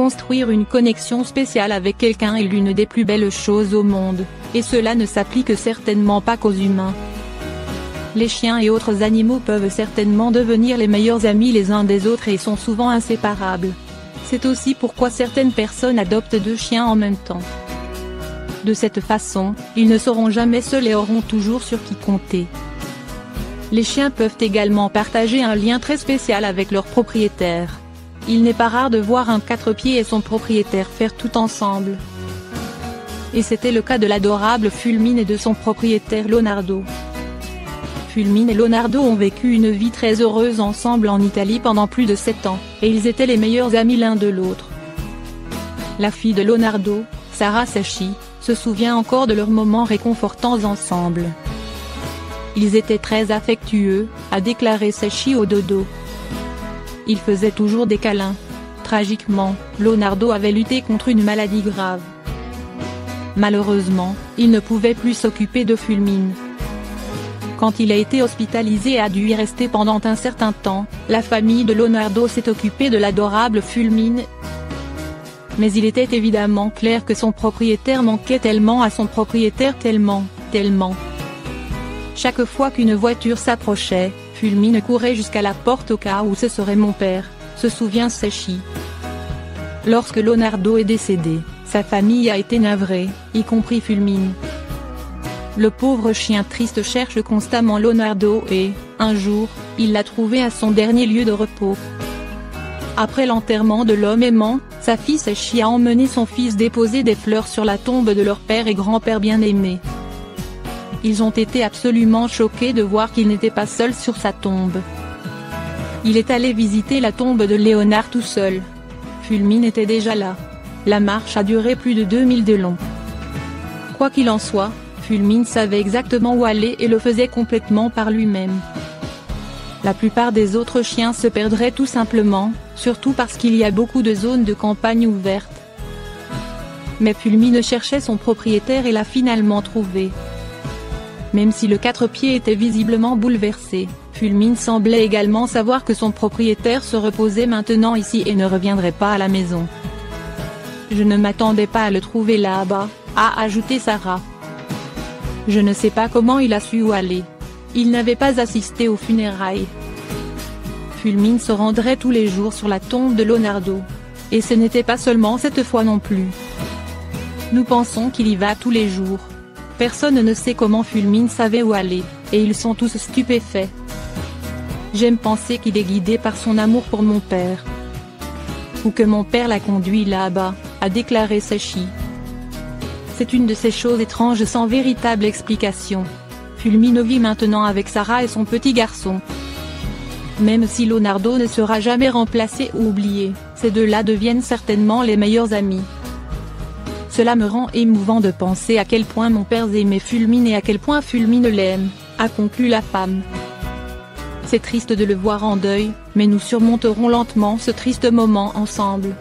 construire une connexion spéciale avec quelqu'un est l'une des plus belles choses au monde, et cela ne s'applique certainement pas qu'aux humains. Les chiens et autres animaux peuvent certainement devenir les meilleurs amis les uns des autres et sont souvent inséparables. C'est aussi pourquoi certaines personnes adoptent 2 chiens en même temps. De cette façon, ils ne seront jamais seuls et auront toujours sur qui compter. Les chiens peuvent également partager un lien très spécial avec leur propriétaire. Il n'est pas rare de voir un 4 pieds et son propriétaire faire tout ensemble. Et c'était le cas de l'adorable Fulmine et de son propriétaire Leonardo. Fulmine et Leonardo ont vécu une vie très heureuse ensemble en Italie pendant plus de 7 ans, et ils étaient les meilleurs amis l'un de l'autre. La fille de Leonardo, Sara Secchi, se souvient encore de leurs moments réconfortants ensemble. Ils étaient très affectueux, a déclaré Secchi au dodo. Ils faisaient toujours des câlins. Tragiquement, Leonardo avait lutté contre une maladie grave. Malheureusement, il ne pouvait plus s'occuper de Fulmine. Quand il a été hospitalisé et a dû y rester pendant un certain temps, la famille de Leonardo s'est occupée de l'adorable Fulmine. Mais il était évidemment clair que son propriétaire manquait tellement à son propriétaire tellement. Chaque fois qu'une voiture s'approchait, Fulmine courait jusqu'à la porte au cas où ce serait mon père, se souvient Secchi. Lorsque Leonardo est décédé, sa famille a été navrée, y compris Fulmine. Le pauvre chien triste cherche constamment Leonardo et, un jour, il l'a trouvé à son dernier lieu de repos. Après l'enterrement de l'homme aimant, sa fille Secchi a emmené son fils déposer des fleurs sur la tombe de leur père et grand-père bien-aimé. Ils ont été absolument choqués de voir qu'il n'était pas seul sur sa tombe. Il est allé visiter la tombe de Léonard tout seul. Fulmine était déjà là. La marche a duré plus de 2 milles de long. Quoi qu'il en soit, Fulmine savait exactement où aller et le faisait complètement par lui-même. La plupart des autres chiens se perdraient tout simplement, surtout parce qu'il y a beaucoup de zones de campagne ouvertes. Mais Fulmine cherchait son propriétaire et l'a finalement trouvé. Même si le 4 pieds était visiblement bouleversé, Fulmine semblait également savoir que son propriétaire se reposait maintenant ici et ne reviendrait pas à la maison. Je ne m'attendais pas à le trouver là-bas, a ajouté Sara. Je ne sais pas comment il a su où aller. Il n'avait pas assisté aux funérailles. Fulmine se rendrait tous les jours sur la tombe de Leonardo. Et ce n'était pas seulement cette fois non plus. Nous pensons qu'il y va tous les jours. Personne ne sait comment Fulmine savait où aller, et ils sont tous stupéfaits. J'aime penser qu'il est guidé par son amour pour mon père. Ou que mon père l'a conduit là-bas, a déclaré Secchi. C'est une de ces choses étranges sans véritable explication. Fulmine vit maintenant avec Sara et son petit garçon. Même si Leonardo ne sera jamais remplacé ou oublié, ces deux-là deviennent certainement les meilleurs amis. Cela me rend émouvant de penser à quel point mon père aimait Fulmine et à quel point Fulmine l'aime, a conclu la femme. C'est triste de le voir en deuil, mais nous surmonterons lentement ce triste moment ensemble.